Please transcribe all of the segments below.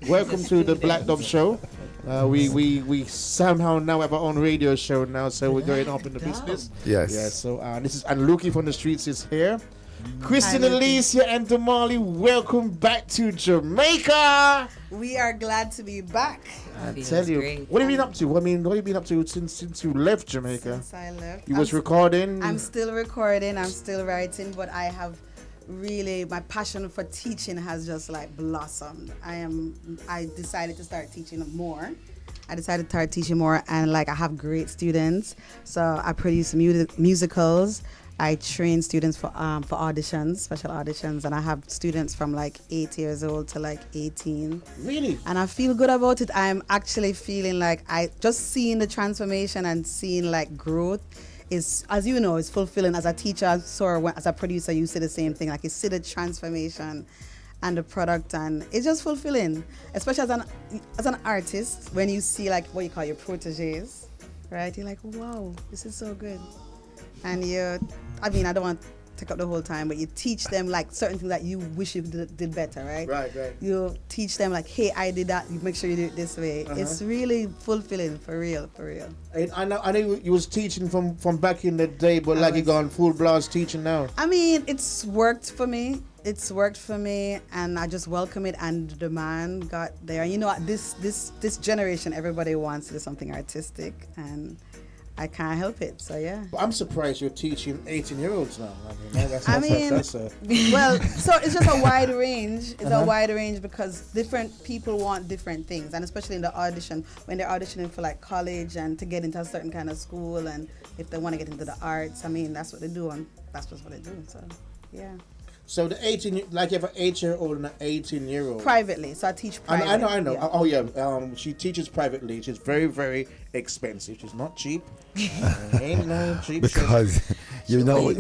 Welcome to the Black Dove Show. We somehow now have our own radio show now, so we're going up in the business. Yes. Yeah. So this is and Luki from the Streets is here. Kristine Alicia and Damali, welcome back to Jamaica. We are glad to be back. I tell you, great. what have you been up to? I mean, what have you been up to since you left Jamaica? Since I left, You was recording. I'm still recording. I'm still writing, but I have really my passion for teaching has just like blossomed. I decided to start teaching more. And like I have great students. So I produce musicals. I train students for auditions, special auditions, and I have students from like 8 years old to like 18. Really? And I feel good about it. I'm actually feeling like I just seeing the transformation and seeing like growth is, as you know, is fulfilling. As a teacher, as a producer, you see the same thing. Like you see the transformation and the product, and it's just fulfilling. Especially as an artist, when you see like what you call your proteges, right? You're like, wow, this is so good. And I don't want to take up the whole time, but you teach them like certain things that you wish you did better, right? Right. You teach them like, hey, I did that. You make sure you do it this way. It's really fulfilling, for real. And I know you was teaching from back in the day, but like you gone full blast teaching now. I mean, it's worked for me. And I just welcome it. And the demand got there. You know, this generation, everybody wants to do something artistic, and I can't help it. So yeah. I'm surprised you're teaching 18-year-olds now. Well, so it's just a wide range. It's a wide range because different people want different things, and especially in the audition, when they're auditioning for like college and to get into a certain kind of school, and if they want to get into the arts, I mean, that's what they do, and that's just what they do. So, yeah. So the 18, like you have an 8-year-old and an 18-year-old. Privately, so I teach privately. I know. Yeah. Oh yeah. She teaches privately. She's very, very expensive. She's not cheap. Ain't no cheap. Because you know,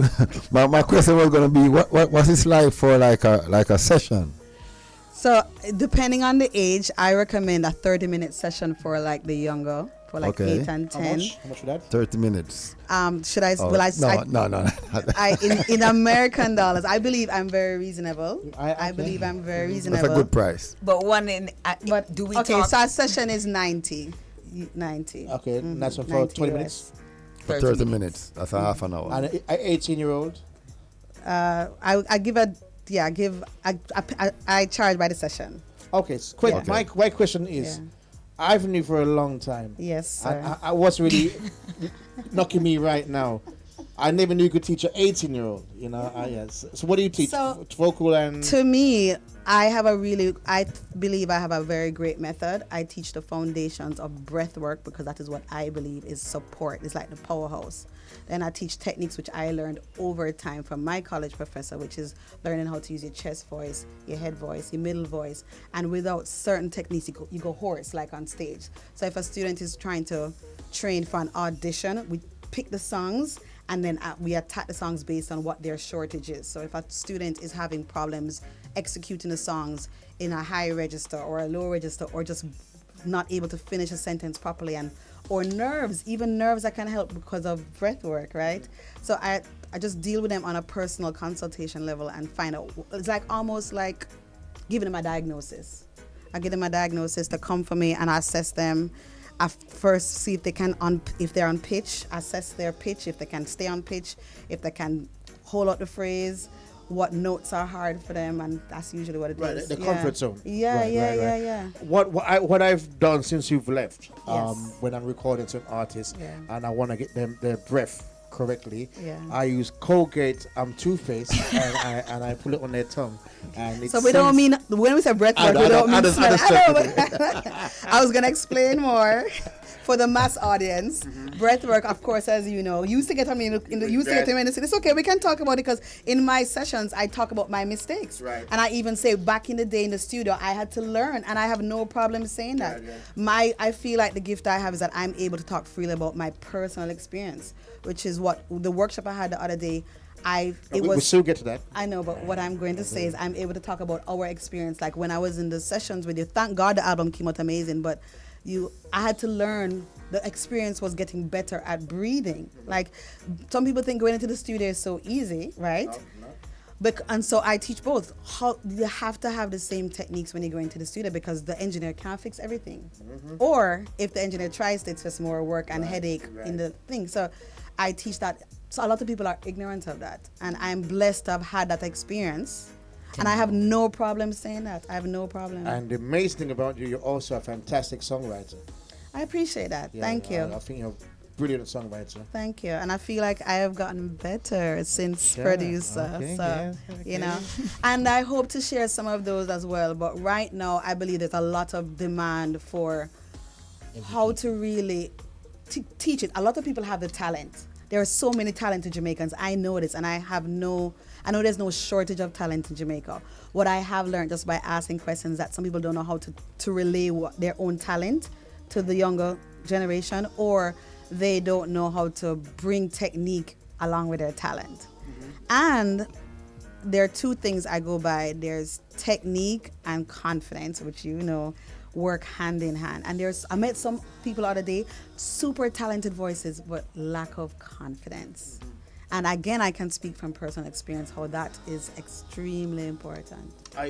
my question was gonna be, what was this like for like a session? So depending on the age, I recommend a 30-minute session for like the younger, for like 8 and 10. How much for that? 30 minutes. Should I? Oh, No. In American dollars, I believe I'm very reasonable. I believe I'm very reasonable. That's a good price. But But do we okay, talk? so our session is 90. Okay, that's for 20 minutes. For 30 minutes. That's a half an hour. And an 18-year-old. I charge by the session. Okay, so quick. Okay. My question is, I've known you for a long time. Yes, sir. I what's really knocking me right now, I never knew you could teach an 18-year-old. You know, yes. So what do you teach? So, Vocal and. To me, I believe I have a very great method. I teach the foundations of breath work because that is what I believe is support. It's like the powerhouse. Then I teach techniques which I learned over time from my college professor, which is learning how to use your chest voice, your head voice, your middle voice. And without certain techniques, you go hoarse like on stage. So if a student is trying to train for an audition, we pick the songs and then we attack the songs based on what their shortage is. So if a student is having problems executing the songs in a high register or a low register, or just not able to finish a sentence properly, or even nerves that can help because of breath work, right? So I just deal with them on a personal consultation level and find out. It's like almost like giving them a diagnosis. I give them a diagnosis to come for me and I assess them. I first see if they're on pitch, assess their pitch, if they can stay on pitch, if they can hold out the phrase, what notes are hard for them, and that's usually what it is. The comfort zone. Yeah. What I've done since you've left, Yes. when I'm recording to an artist and I want to get them their breath correctly, I use Colgate toothpaste and I put it on their tongue. And so we don't mean, when we say breath work, we don't mean smell. I was going to explain more. For the mass audience, breath work, of course, as you know, used to get me and say, it's okay, we can talk about it, because in my sessions, I talk about my mistakes. Right. And I even say back in the day in the studio, I had to learn, and I have no problem saying that. I feel like the gift I have is that I'm able to talk freely about my personal experience, which is what the workshop I had the other day. We'll still get to that. I know, but what I'm going to say is I'm able to talk about our experience. Like when I was in the sessions with you, thank God the album came out amazing, but I had to learn. The experience was getting better at breathing. Like some people think going into the studio is so easy, right? No. And so I teach both. How you have to have the same techniques when you go into the studio, because the engineer can't fix everything. Or if the engineer tries to, it's just more work and headache in the thing. So I teach that. So a lot of people are ignorant of that. And I'm blessed to have had that experience. And I have no problem saying that. I have no problem. And the amazing thing about you, you're also a fantastic songwriter. I appreciate that. Thank you. I think you're a brilliant songwriter. Thank you. And I feel like I have gotten better since producer. Okay, so, you know, and I hope to share some of those as well. But right now, I believe there's a lot of demand for how to really teach it. A lot of people have the talent. There are so many talented Jamaicans. I know this, and I know there's no shortage of talent in Jamaica. What I have learned just by asking questions, that some people don't know how to relay their own talent to the younger generation, or they don't know how to bring technique along with their talent. And there are two things I go by. There's technique and confidence, which work hand in hand. And I met some people the other day, super talented voices, but lack of confidence. And again, I can speak from personal experience how that is extremely important. I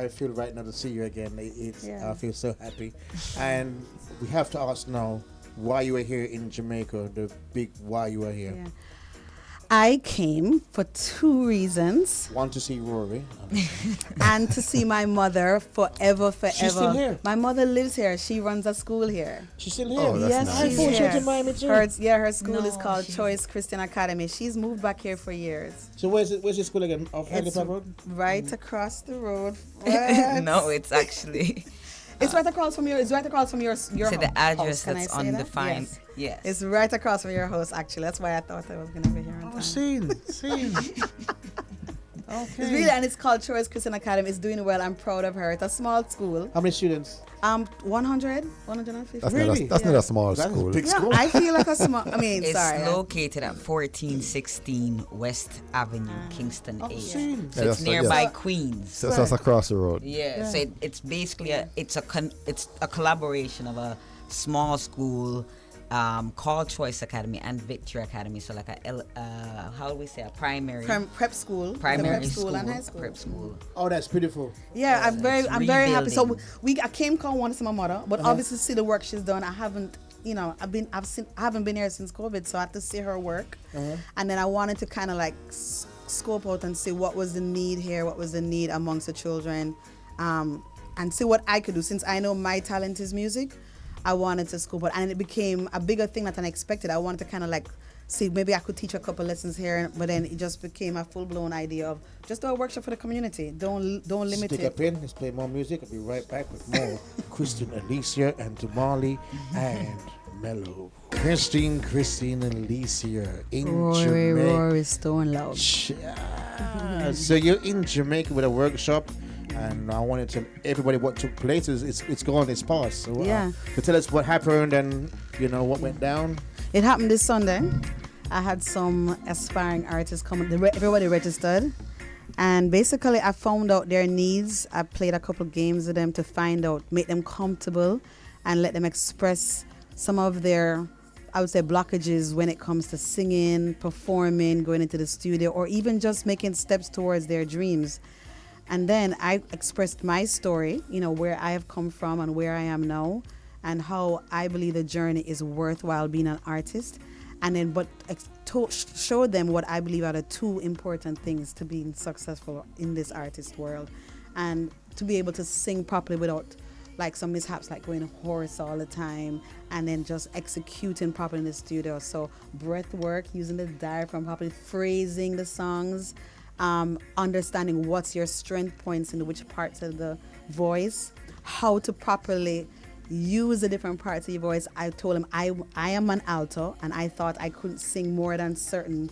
feel right now to see you again. I feel so happy. And we have to ask now why you are here in Jamaica, the big why you are here. Yeah. I came for two reasons. One, to see Rory. And to see my mother forever. She's still here? My mother lives here. She runs a school here. She's still here? Oh, that's Yes, nice. she's I thought she here. was in Miami too. Her school is called Choice Christian Academy. She's moved back here for years. So where's your school again? Off It's Handicap Road? right across the road. No, it's actually. It's right across from your. It's right across from your So the address house. Can I that's say that? undefined. Yes. Yes. It's right across from your house. Actually, that's why I thought I was gonna be here on time. Seen. It's really, and it's called Choice Christian Academy. It's doing well. I'm proud of her. It's a small school. How many students? 100, 150. That's not a small That's a school. big Yeah, school. I feel like a small. I mean, It's sorry. located at 1416 West Avenue, Kingston, A. seen. So Yeah, it's that's- nearby yeah. Queens. So that's across the road. Yeah. So it's basically it's a collaboration of a small school called Choice Academy and Victory Academy. So like how do we say, a primary Prep school. primary prep school and high school. prep school. Oh, that's beautiful. Yeah, I'm very happy. So rebuilding. I came because I wanted to see my mother, but obviously see the work she's done. I haven't, I haven't been here since COVID, so I had to see her work, and then I wanted to kind of like scope out and see what was the need here, what was the need amongst the children, and see what I could do. Since I know my talent is music, I wanted to scope out, and it became a bigger thing than I expected. I wanted to kind of like see, maybe I could teach a couple lessons here, but then it just became a full-blown idea of just do a workshop for the community. Don't limit Stick it. up in. Let's play more music. I'll be right back with more Kristine Alicia and Damali and Mellow. Kristine Alicia in Jamaica. Rory Stonelove. So you're in Jamaica with a workshop, and I wanted to everybody what took place. It's gone, it's past. So, so tell us what happened and what went down. It happened this Sunday. I had some aspiring artists come. Everybody registered, and basically I found out their needs. I played a couple games with them to find out, make them comfortable, and let them express some of their, I would say, blockages when it comes to singing, performing, going into the studio, or even just making steps towards their dreams. And then I expressed my story, where I have come from and where I am now, and how I believe the journey is worthwhile being an artist. And then, show them what I believe are the two important things to being successful in this artist world, and to be able to sing properly without like some mishaps, like going hoarse all the time, and then just executing properly in the studio. So breath work, using the diaphragm properly, phrasing the songs, understanding what's your strength points in which parts of the voice, how to properly use the different parts of your voice. I told him I am an alto, and I thought I couldn't sing more than certain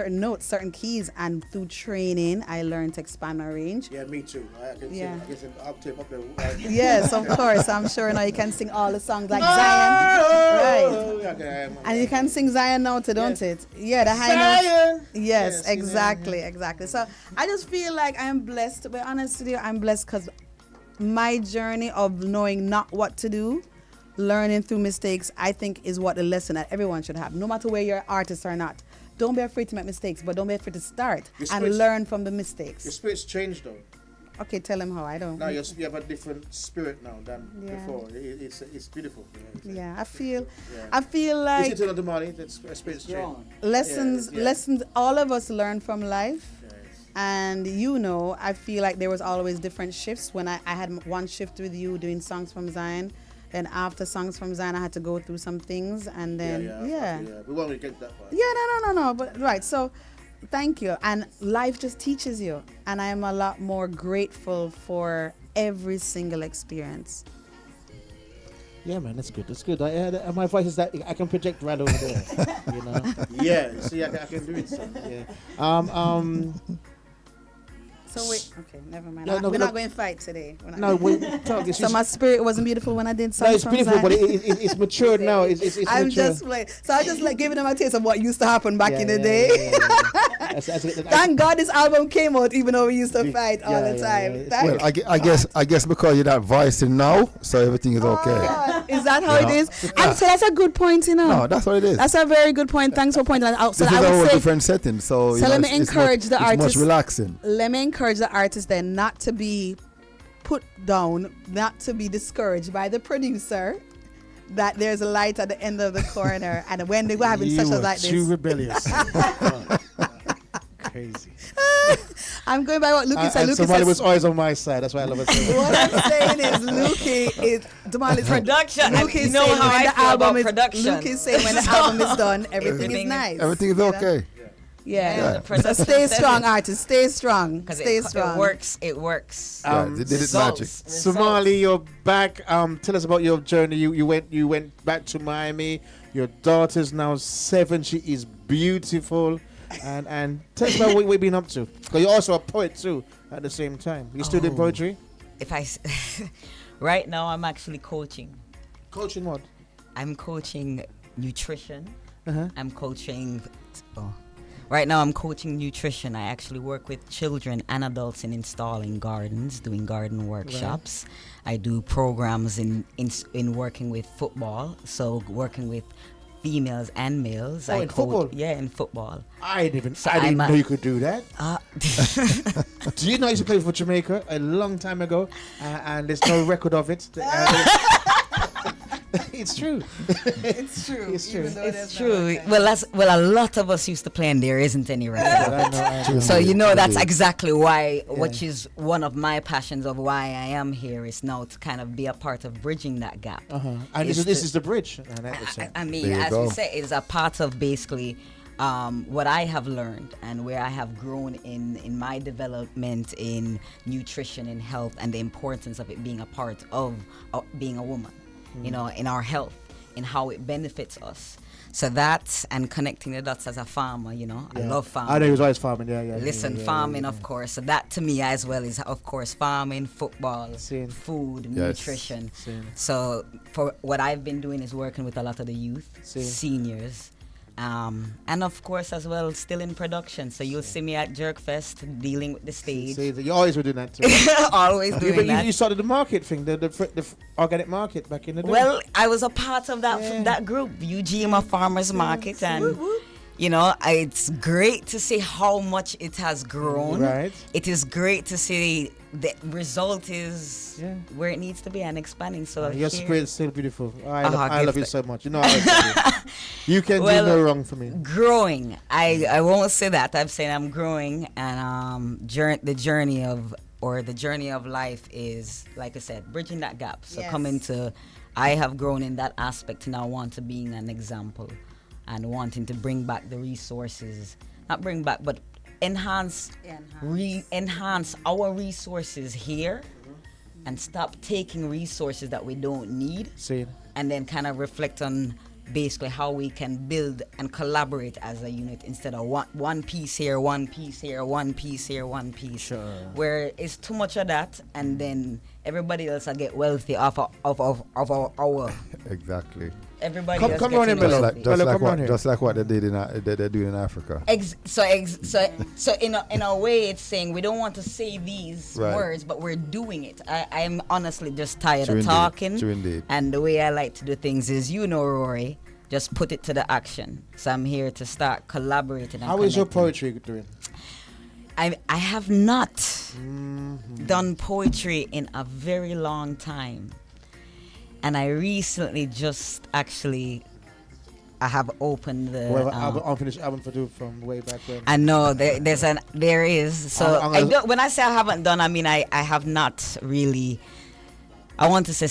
notes, certain keys, and through training I learned to expand my range. Yeah, me too. I can Yeah. sing an octave up there. Yes, of course. I'm sure now you can sing all the songs like Zion. Right. Okay, And you can sing Zion now too, don't it? Yeah, the high notes. Yes, exactly. So I just feel like I am blessed. To be honest with you, I'm blessed because my journey of knowing not what to do, learning through mistakes, I think is what the lesson that everyone should have. No matter where you're an artist or not, don't be afraid to make mistakes, but don't be afraid to start Your and spirit's- learn from the Your mistakes. spirit's changed though. Okay, tell him how. I don't. Now you have a different spirit now than Yeah. before. It's beautiful. Yeah, I feel You like see, to Molly, that's spirit's changed. lessons all of us learn from life. Yes. And you know, I feel like there was always different shifts. When I had one shift with you doing Songs from Zion, then after Songs from Zion I had to go through some things, and then yeah. We won't really get that far. Yeah, no, but right. So thank you. And life just teaches you, and I am a lot more grateful for every single experience. Yeah, man, that's good. That's good. My voice is that I can project right over there. You know. Yeah. See, I can do it. So, yeah. So wait, okay, never mind. No, We're not going to fight today. We're not No, going- we talk. So my spirit wasn't beautiful when I did No, Songs it's from beautiful, Zion. but it's matured now. It's I'm mature. just playing. So I just like giving them a taste of what used to happen back Yeah, in the yeah, day. yeah. Thank God this album came out, even though we used to fight all the yeah, time. yeah. Thank Well, I guess because you're not voicing now, so everything is okay. God. Is that how You it know? is? And so that's a good point, you know. No, that's what it is. That's a very good point. Thanks for pointing that out. So This is I a whole would say, different setting. So, you So know, let me it's encourage the it's artists. much relaxing. let me encourage the artist then not to be put down, not to be discouraged by the producer, that there's a light at the end of the corner, and when they were having You sessions were like too this, rebellious. Crazy. I'm going by what Lucas said. And Lucas somebody says, was always on my side. That's why I love it so much. what I'm saying is, Luki is Damali's Production. Luki You is know saying how when I the feel album about is production. Luki is saying when the album is done, everything is Everything- nice. Everything is You know? okay. Yeah. Yeah, the So production stay says strong, it. artist. Stay strong. Because Stay it strong. works. It works. Right, they did it Results. magic. Somali, you're back. Tell us about your journey. You went back to Miami. Your daughter's now 7. She is beautiful. And tell us about what we've been up to. Because you're also a poet too at the same time. You still doing poetry? If I right now, I'm actually coaching. Coaching what? I'm coaching nutrition. Uh-huh. I'm coaching. Right now, I'm coaching nutrition. I actually work with children and adults in installing gardens, doing garden workshops. I do programs in working with football, so working with females and males. Oh, in football? Yeah, in football. I didn't I'm know you could do that. Uh, Do you know I used to play for Jamaica a long time ago, and there's no record of it. It's true. It's true. It's true. even though it's there's no true. record. Well, a lot of us used to play, and there isn't any record. I know. So you know that's Indeed. exactly why, which is one of my passions of why I am here, is now to kind of be a part of bridging that gap. And Is this to- is the bridge. And that was it. I mean, There you as go. we say, it's a part of basically what I have learned and where I have grown in my development in nutrition and health, and the importance of it being a part of being a woman, you know, in our health, in how it benefits us. So that's, and connecting the dots as a farmer, you know, I love farming. I know he was always farming. Yeah. Listen, farming, of course. So that to me as well is, of course, farming, football, Same. food, Yes. nutrition. Same. So for what I've been doing is working with a lot of the youth, Same. seniors, and of course as well still in production. So you'll see me at Jerkfest dealing with the stage. See, you always were doing that too. Always doing that. You started the market thing, the organic market back in the day. Well, I was a part of that Yeah. that group, UGMA Farmers Market, and you know, it's great to see how much it has grown. Right. It is great to see the result is Yeah. where it needs to be and expanding. So Your here- spirit is still beautiful. I give love you that- so much. You know, I love you. You can Well, do no wrong for me. growing. I won't say that. I'm saying I'm growing, and the journey of life is, like I said, bridging that gap. So Yes. I have grown in that aspect, and I want to being an example, and wanting to bring back the resources, not bring back, but enhance our resources here, and stop taking resources that we don't need, See, and then kind of reflect on basically how we can build and collaborate as a unit, instead of one piece here, one piece here, one piece here, one piece. Sure. Where it's too much of that, and then everybody else will get wealthy off of our Exactly. everybody Come- else come gets on in, Melo. wealthy. Well, come on here. Just like what they did they do in Africa. So in a way, it's saying we don't want to say these Right. words, but we're doing it. I'm honestly just tired True of indeed. talking. True indeed. And the way I like to do things is, you know, Rory, just put it to the action. So I'm here to start collaborating. And How is your connecting. poetry doing? I have not done poetry in a very long time. And I recently just actually, I have opened the... Well, unfinished album for do from way back when. I know there is. So I'm I gonna- don't, when I say I haven't done, I mean I have not really. I want to say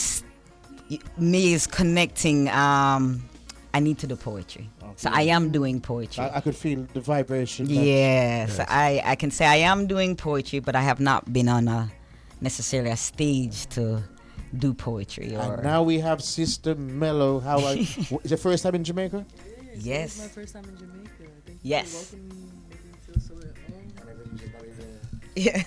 me is connecting. I need to do poetry. So I am doing poetry. I could feel the vibration. Yes, I can say I am doing poetry, but I have not been on necessarily a stage to do poetry. Or And now we have Sister Mellow. How is it first time in Jamaica? Yes. It's my first time in Jamaica. Thank you Yes. for welcoming me, making me feel so at home. Yeah.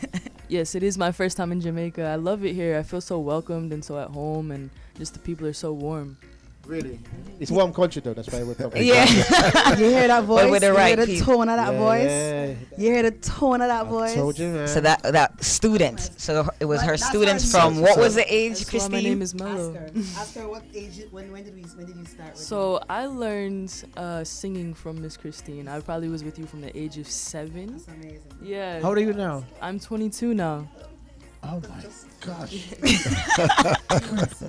Yes, it is my first time in Jamaica. I love it here. I feel so welcomed and so at home, and just the people are so warm. Really? It's warm country though. That's why we're talking. Yeah. You hear that voice? with the You right hear the people. tone of that voice? Yeah. You hear the tone of that voice? I told you, man. So that students. So it was her That's students our from what so- was the age, That's why my Christine? name is Mello. Ask her what age. When did you start? So I learned singing from Miss Kristine. I probably was with you from the age of 7. That's amazing. Yeah. How old are you now? I'm 22 now. Oh my gosh.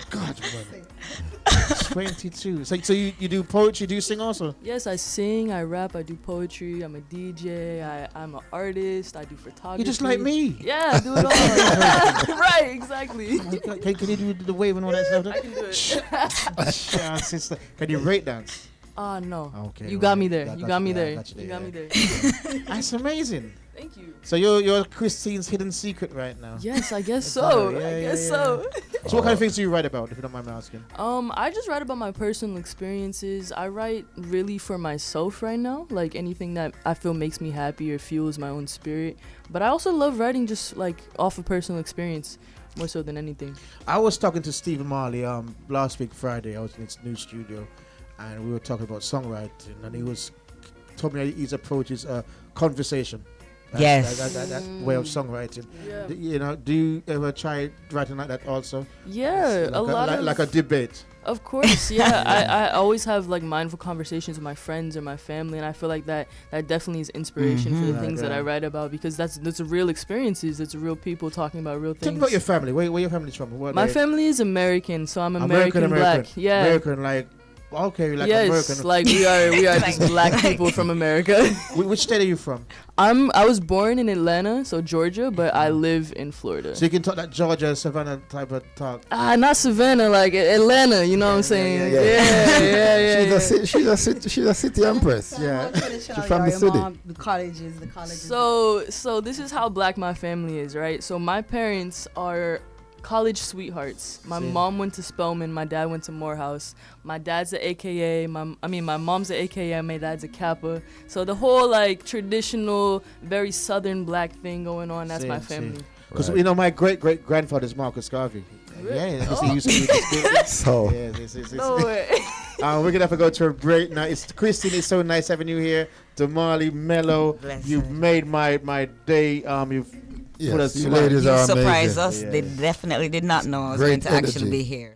God, man. 22. So you do poetry, do you sing also? Yes, I sing, I rap, I do poetry, I'm a DJ, I'm an artist, I do photography. You're just like me. Yeah, I do it all. Right, exactly. Can you do the wave and all that stuff? I can do it. Yeah, sister. Can you break dance? No. Okay. You got me there. Got You got me you there, there. got you You got me there, there. That's amazing. Thank you. So you're Christine's hidden secret right now. Yes, I guess so. Yeah, I yeah, guess yeah. so. So what kind of things do you write about, if you don't mind me asking? I just write about my personal experiences. I write really for myself right now, like anything that I feel makes me happy or fuels my own spirit. But I also love writing just like off of personal experience, more so than anything. I was talking to Stephen Marley last week Friday. I was in his new studio, and we were talking about songwriting, and he was told me his approach is conversation. Yes. That way of songwriting. Yeah. You know, do you ever try writing like that also? Yeah, Like a debate. Of course, yeah. I always have like mindful conversations with my friends or my family, and I feel like that definitely is inspiration for the Right, things that I right. write about, because that's a real experiences. It's real people talking about real Tell things. me about your family. Where your family's from? What My they- family is American, so I'm American black. Yeah. American, like okay, like yes, American. like we are just black people from America. Which state are you from? I was born in Atlanta, so Georgia, but I live in Florida. So you can talk that Georgia Savannah type of talk. Not Savannah, like Atlanta. You know what I'm saying? Yeah. She's a city empress. Yeah. She's from the city. The colleges. So this is how black my family is, right? So my parents are college sweethearts. My See. mom went to Spelman, my dad went to Morehouse. My dad's a AKA, my mom's a AKA, my dad's a Kappa. So the whole like traditional, very southern black thing going on, that's See, my see. family. Because Right. you know my great grandfather is Marcus Garvey. Yeah, because he used to be So yes. No way. We're gonna have to go to a break now. It's Christine. It's so nice having you here. Damali, Mello, Bless you've her. made my day. You've put us yes, you to ladies You are surprised amazing. us. Yeah. They definitely did not know I was Great going to actually energy. be here.